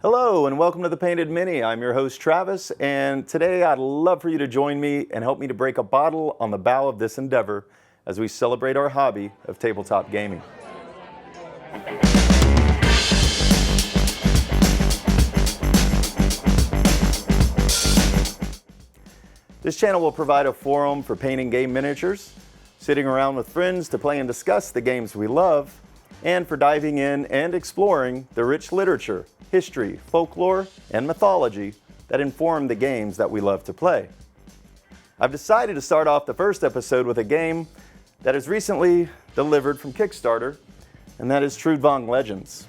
Hello and welcome to the Painted Mini. I'm your host Travis, and today I'd love for you to join me and help me to break a bottle on the bow of this endeavor as we celebrate our hobby of tabletop gaming. This channel will provide a forum for painting game miniatures, sitting around with friends to play and discuss the games we love, and for diving in and exploring the rich literature, history, folklore, and mythology that inform the games that we love to play. I've decided to start off the first episode with a game that is recently delivered from Kickstarter, and that is Trudvang Legends.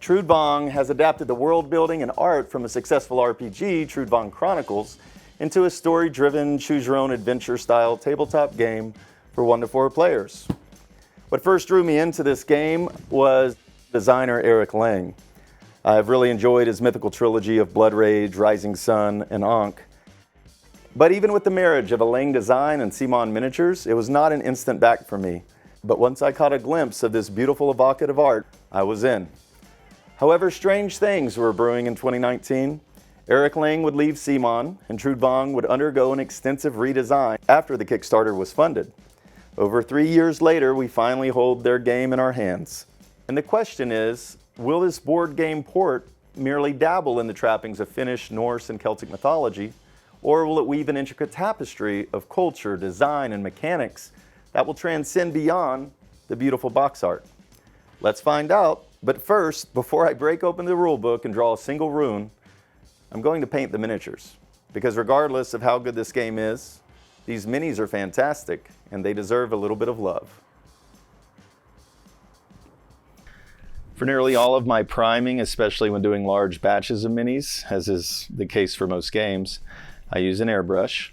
Trudvang has adapted the world building and art from a successful RPG, Trudvang Chronicles, into a story-driven, choose-your-own-adventure style tabletop game for 1 to 4 players. What first drew me into this game was designer Eric Lang. I've really enjoyed his mythical trilogy of Blood Rage, Rising Sun, and Ankh. But even with the marriage of a Lang design and CMON miniatures, it was not an instant back for me. But once I caught a glimpse of this beautiful evocative art, I was in. However, strange things were brewing in 2019. Eric Lang would leave CMON, and Trudvang would undergo an extensive redesign after the Kickstarter was funded. Over 3 years later, we finally hold their game in our hands. And the question is, will this board game port merely dabble in the trappings of Finnish, Norse, and Celtic mythology, or will it weave an intricate tapestry of culture, design, and mechanics that will transcend beyond the beautiful box art? Let's find out, but first, before I break open the rulebook and draw a single rune, I'm going to paint the miniatures, because regardless of how good this game is, these minis are fantastic, and they deserve a little bit of love. For nearly all of my priming, especially when doing large batches of minis, as is the case for most games, I use an airbrush.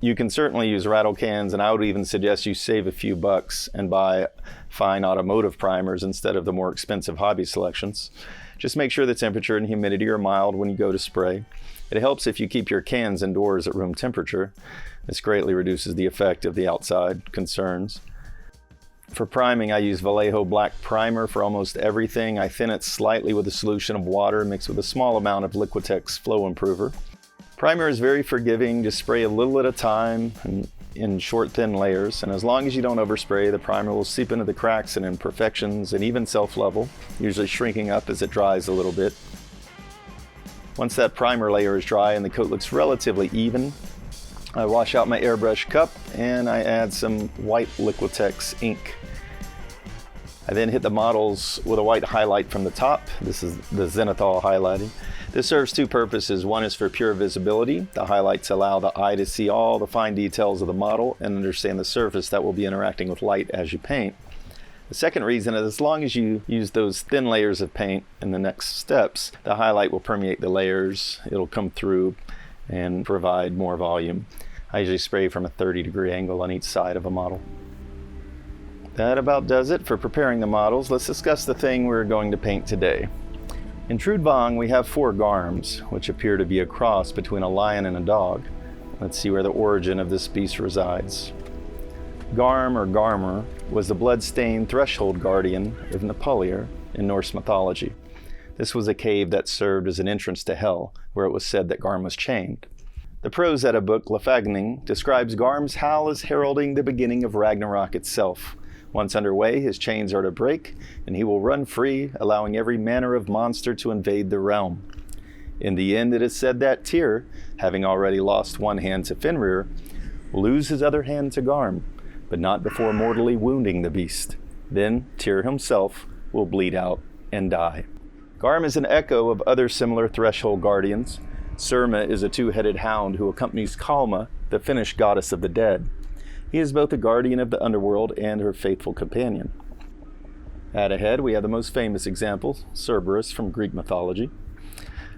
You can certainly use rattle cans, and I would even suggest you save a few bucks and buy fine automotive primers instead of the more expensive hobby selections. Just make sure the temperature and humidity are mild when you go to spray. It helps if you keep your cans indoors at room temperature. This greatly reduces the effect of the outside concerns. For priming, I use Vallejo Black Primer for almost everything. I thin it slightly with a solution of water mixed with a small amount of Liquitex Flow Improver. Primer is very forgiving. Just spray a little at a time and in short, thin layers. And as long as you don't overspray, the primer will seep into the cracks and imperfections and even self-level, usually shrinking up as it dries a little bit. Once that primer layer is dry and the coat looks relatively even, I wash out my airbrush cup and I add some white Liquitex ink. I then hit the models with a white highlight from the top. This is the zenithal highlighting. This serves two purposes. One is for pure visibility. The highlights allow the eye to see all the fine details of the model and understand the surface that will be interacting with light as you paint. The second reason is as long as you use those thin layers of paint in the next steps, the highlight will permeate the layers. It'll come through and provide more volume. I usually spray from a 30-degree angle on each side of a model. That about does it for preparing the models. Let's discuss the thing we're going to paint today. In Trudvang, we have 4 Garms, which appear to be a cross between a lion and a dog. Let's see where the origin of this beast resides. Garm, or Garmer, was the blood-stained threshold guardian of Napoleon in Norse mythology. This was a cave that served as an entrance to hell, where it was said that Garm was chained. The prose edda book Lefagning describes Garm's howl as heralding the beginning of Ragnarok itself. Once underway, his chains are to break, and he will run free, allowing every manner of monster to invade the realm. In the end, it is said that Tyr, having already lost one hand to Fenrir, will lose his other hand to Garm, but not before mortally wounding the beast. Then Tyr himself will bleed out and die. Garm is an echo of other similar threshold guardians. Surma is a 2-headed hound who accompanies Kalma, the Finnish goddess of the dead. He is both a guardian of the underworld and her faithful companion. At ahead, we have the most famous example, Cerberus from Greek mythology.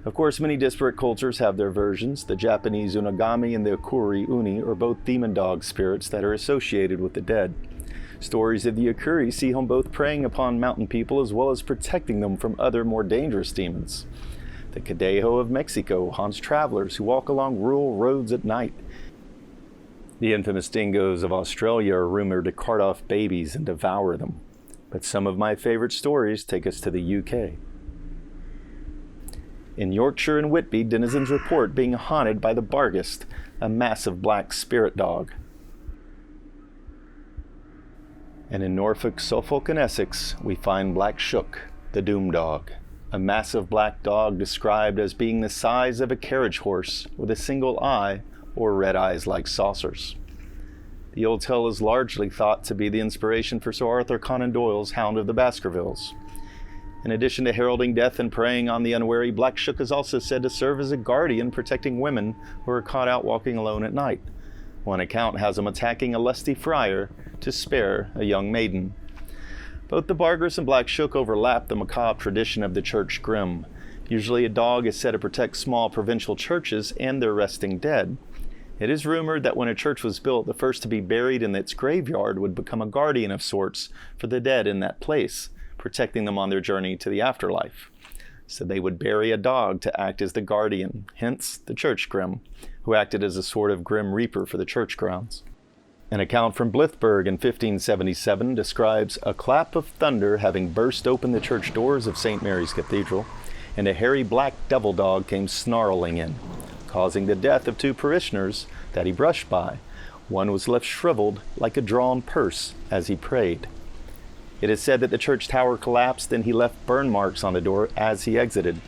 Of course, many disparate cultures have their versions. The Japanese Unagami and the Akuri Uni are both demon dog spirits that are associated with the dead. Stories of the Akuri see him both preying upon mountain people as well as protecting them from other more dangerous demons. The Cadejo of Mexico haunts travelers who walk along rural roads at night. The infamous dingoes of Australia are rumored to cart off babies and devour them. But some of my favorite stories take us to the UK. In Yorkshire and Whitby, denizens report being haunted by the Barghest, a massive black spirit dog. And in Norfolk, Suffolk, and Essex, we find Black Shook, the Doom Dog, a massive black dog described as being the size of a carriage horse with a single eye or red eyes like saucers. The old tale is largely thought to be the inspiration for Sir Arthur Conan Doyle's Hound of the Baskervilles. In addition to heralding death and preying on the unwary, Black Shook is also said to serve as a guardian protecting women who are caught out walking alone at night. One account has him attacking a lusty friar to spare a young maiden. Both the Barghest and Black Shook overlap the macabre tradition of the church grim. Usually a dog is said to protect small provincial churches and their resting dead. It is rumored that when a church was built, the first to be buried in its graveyard would become a guardian of sorts for the dead in that place, protecting them on their journey to the afterlife. So they would bury a dog to act as the guardian, hence the church grim, who acted as a sort of grim reaper for the church grounds. An account from Blythburgh in 1577 describes a clap of thunder having burst open the church doors of St. Mary's Cathedral, and a hairy black devil dog came snarling in, causing the death of 2 parishioners that he brushed by. One was left shriveled like a drawn purse as he prayed. It is said that the church tower collapsed and he left burn marks on the door as he exited.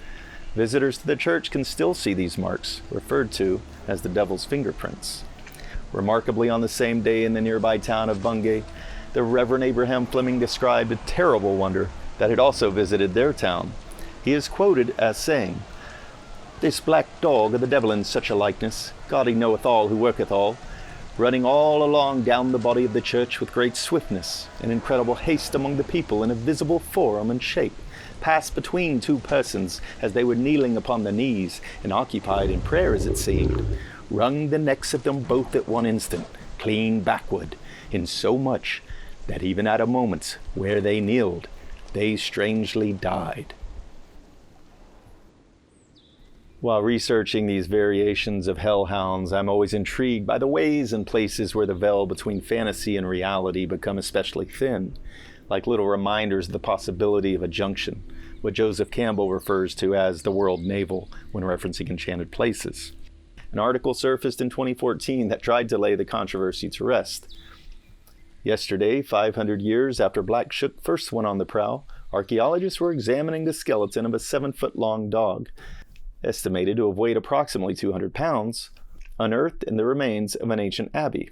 Visitors to the church can still see these marks, referred to as the devil's fingerprints. Remarkably, on the same day in the nearby town of Bungay, the Reverend Abraham Fleming described a terrible wonder that had also visited their town. He is quoted as saying, "This black dog of the devil in such a likeness, God he knoweth all who worketh all, running all along down the body of the church with great swiftness and incredible haste among the people in a visible form and shape, passed between 2 persons as they were kneeling upon their knees and occupied in prayer as it seemed, wrung the necks of them both at one instant, clean backward, in so much that even at a moment where they kneeled, they strangely died." While researching these variations of Hellhounds, I'm always intrigued by the ways and places where the veil between fantasy and reality become especially thin, like little reminders of the possibility of a junction, what Joseph Campbell refers to as the world navel when referencing enchanted places. An article surfaced in 2014 that tried to lay the controversy to rest. Yesterday, 500 years after Black Shook first went on the prowl, archaeologists were examining the skeleton of a 7-foot-long dog, estimated to have weighed approximately 200 pounds, unearthed in the remains of an ancient abbey.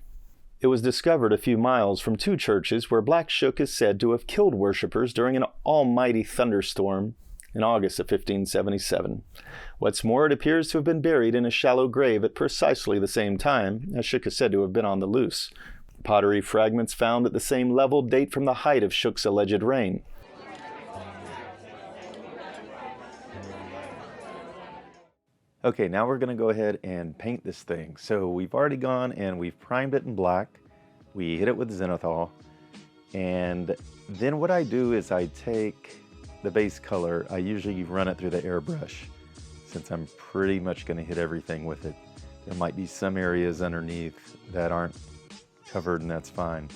It was discovered a few miles from 2 churches where Black Shook is said to have killed worshippers during an almighty thunderstorm in August of 1577. What's more, it appears to have been buried in a shallow grave at precisely the same time, as Shook is said to have been on the loose. Pottery fragments found at the same level date from the height of Shook's alleged reign. Okay, now we're going to go ahead and paint this thing. So we've already gone and we've primed it in black. We hit it with zenithal. And then what I do is I take the base color. I usually run it through the airbrush since I'm pretty much going to hit everything with it. There might be some areas underneath that aren't covered, and that's fine.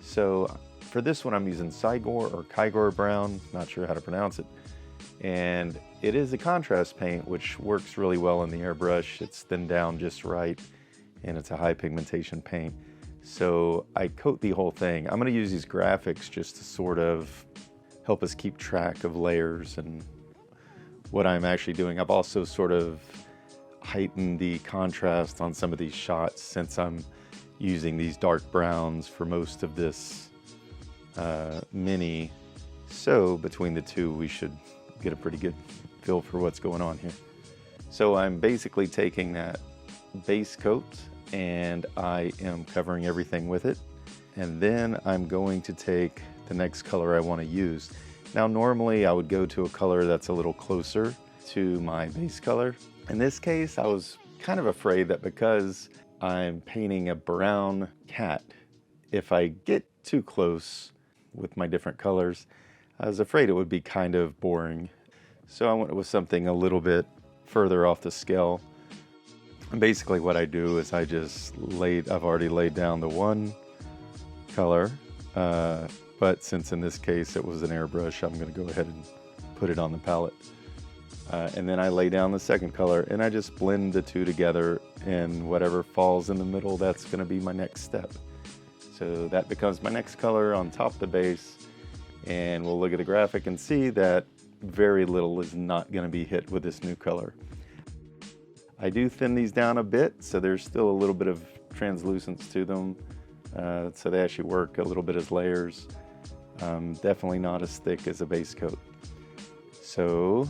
So for this one, I'm using Cygor or Kygor brown, not sure how to pronounce it. And it is a contrast paint, which works really well in the airbrush. It's thinned down just right, and it's a high pigmentation paint. So I coat the whole thing. I'm going to use these graphics just to sort of help us keep track of layers and what I'm actually doing. I've also sort of heightened the contrast on some of these shots since I'm using these dark browns for most of this mini. So between the two, we should get a pretty good feel for what's going on here. So I'm basically taking that base coat and I am covering everything with it. And then I'm going to take the next color I want to use. Now normally I would go to a color that's a little closer to my base color. In this case, I was kind of afraid that because I'm painting a brown cat, if I get too close with my different colors, I was afraid it would be kind of boring. So I went with something a little bit further off the scale. And basically what I do is I've already laid down the one color, but since in this case it was an airbrush, I'm going to go ahead and put it on the palette. And then I lay down the second color and I just blend the two together, and whatever falls in the middle, that's going to be my next step. So that becomes my next color on top of the base, and we'll look at the graphic and see that very little is not going to be hit with this new color. I do thin these down a bit, so there's still a little bit of translucence to them, so they actually work a little bit as layers. Definitely not as thick as a base coat. So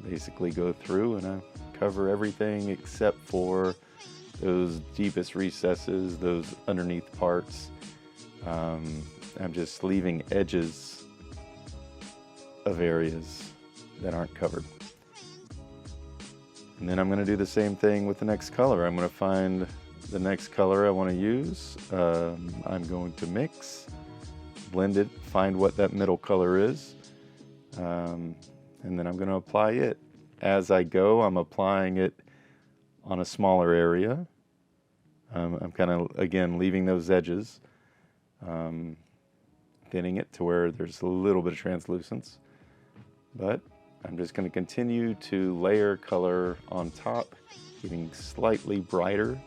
basically go through and I cover everything except for those deepest recesses, those underneath parts. I'm just leaving edges of areas that aren't covered. And then I'm going to do the same thing with the next color. I'm going to find the next color I want to use. I'm going to mix, blend it, find what that middle color is, and then I'm going to apply it. As I go, I'm applying it on a smaller area. I'm kind of, again, leaving those edges, thinning it to where there's a little bit of translucence. But I'm just going to continue to layer color on top, getting slightly brighter.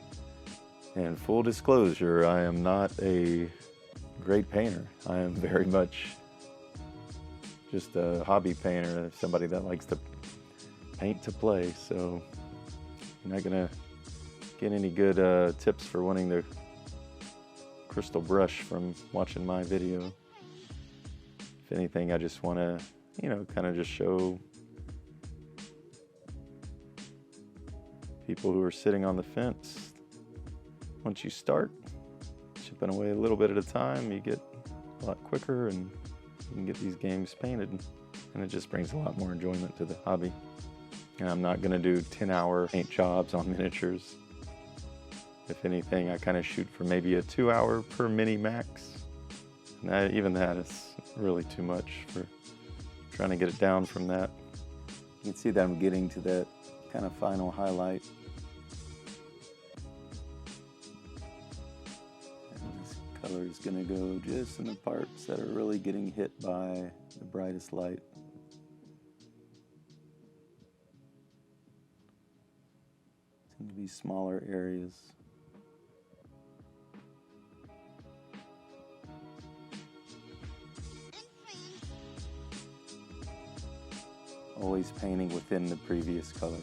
And full disclosure, I am not a great painter. I am very much just a hobby painter, somebody that likes to paint to play. So you're not going to get any good tips for wanting the crystal brush from watching my video. If anything, I just want to, kind of just show people who are sitting on the fence. Once you start chipping away a little bit at a time, you get a lot quicker and you can get these games painted, and it just brings a lot more enjoyment to the hobby. And I'm not going to do 10-hour paint jobs on miniatures. If anything, I kind of shoot for maybe a 2-hour per mini max. And even that is really too much for trying to get it down from that. You can see that I'm getting to that kind of final highlight. And this color is going to go just in the parts that are really getting hit by the brightest light. Tend to be smaller areas. Always painting within the previous color.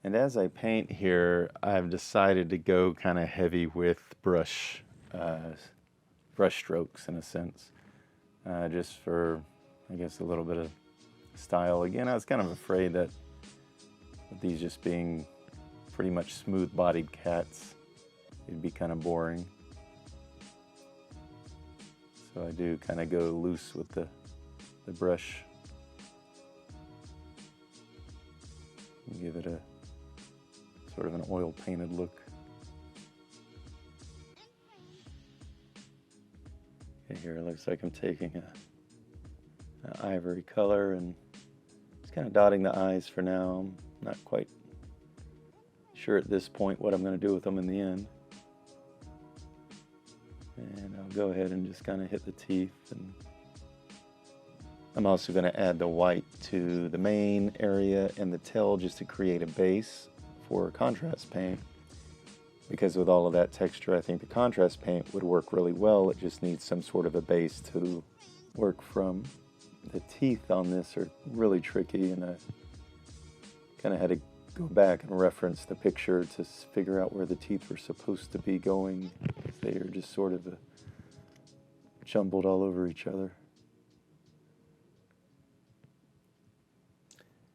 And as I paint here, I've decided to go kind of heavy with brush strokes in a sense, just for, I guess, a little bit of style. Again, I was kind of afraid that with these just being pretty much smooth-bodied cats, it'd be kind of boring. So I do kind of go loose with the brush. And give it a sort of an oil painted look. Okay, here it looks like I'm taking an ivory color and just kind of dotting the eyes for now. I'm not quite sure at this point what I'm going to do with them in the end. And I'll go ahead and just kind of hit the teeth and I'm also going to add the white to the main area and the tail just to create a base for contrast paint. Because with all of that texture, I think the contrast paint would work really well. It just needs some sort of a base to work from. The teeth on this are really tricky, and I kind of had to go back and reference the picture to figure out where the teeth were supposed to be going. They are just sort of jumbled all over each other.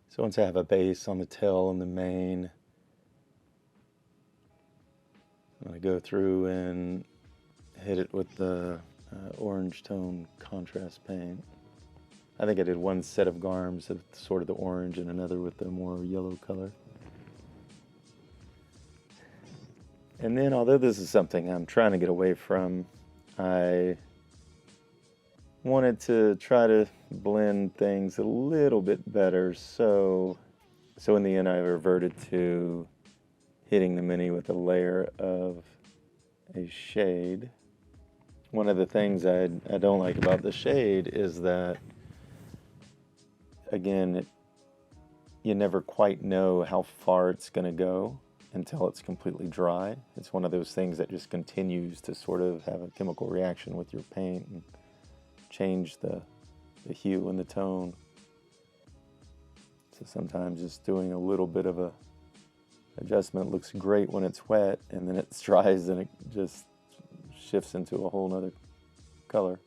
So once I have a base on the tail and the mane, I'm going to go through and hit it with the orange tone contrast paint. I think I did one set of Garms of sort of the orange and another with the more yellow color. And then, although this is something I'm trying to get away from, I wanted to try to blend things a little bit better. So in the end, I reverted to hitting the mini with a layer of a shade. One of the things I don't like about the shade is that, again, you never quite know how far it's going to go until it's completely dry. It's one of those things that just continues to sort of have a chemical reaction with your paint and change the hue and the tone. So sometimes just doing a little bit of a adjustment looks great when it's wet, and then it dries and it just shifts into a whole nother color.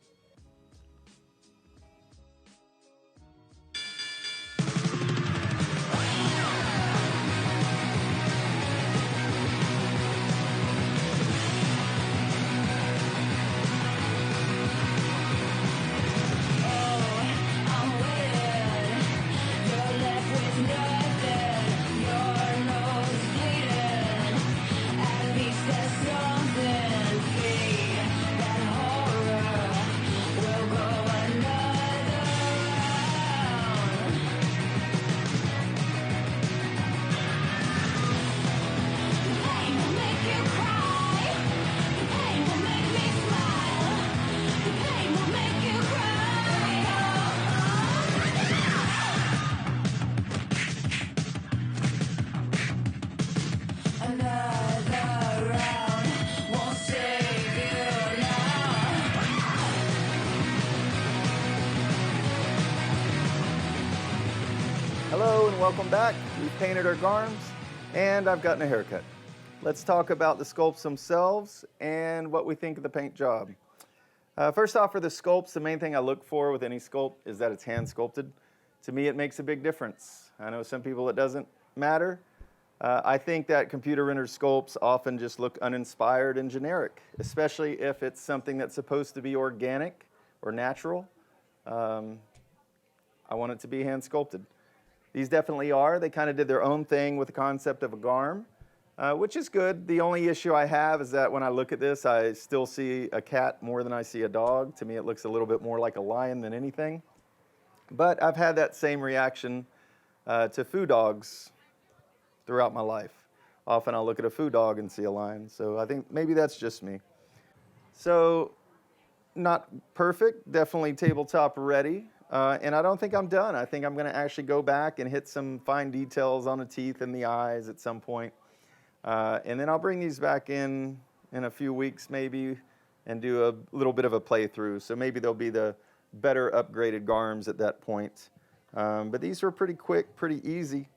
Hello and welcome back. We've painted our Garms and I've gotten a haircut. Let's talk about the sculpts themselves and what we think of the paint job. First off, for the sculpts, the main thing I look for with any sculpt is that it's hand sculpted. To me, it makes a big difference. I know some people it doesn't matter. I think that computer rendered sculpts often just look uninspired and generic, especially if it's something that's supposed to be organic or natural. I want it to be hand sculpted. These definitely are. They kind of did their own thing with the concept of a Garm, which is good. The only issue I have is that when I look at this, I still see a cat more than I see a dog. To me, it looks a little bit more like a lion than anything. But I've had that same reaction to foo dogs throughout my life. Often I'll look at a foo dog and see a lion. So I think maybe that's just me. So not perfect, definitely tabletop ready. And I don't think I'm done. I think I'm going to actually go back and hit some fine details on the teeth and the eyes at some point. And then I'll bring these back in a few weeks maybe and do a little bit of a playthrough. So maybe they'll be the better upgraded Garms at that point. But these were pretty quick, pretty easy.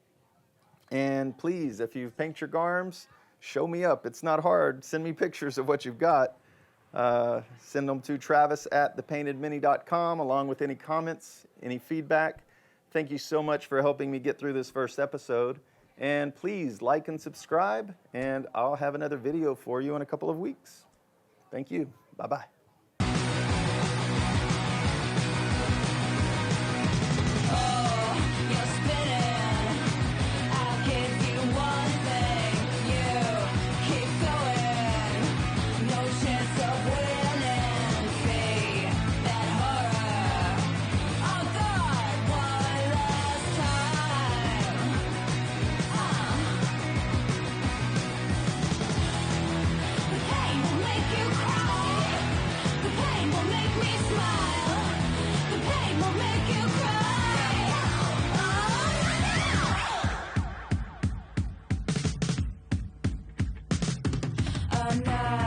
And please, if you paint your Garms, show me up. It's not hard. Send me pictures of what you've got. Send them to travis@thepaintedmini.com along with any comments, any feedback. Thank you so much for helping me get through this first episode. And please like and subscribe, and I'll have another video for you in a couple of weeks. Thank you. Bye-bye. night.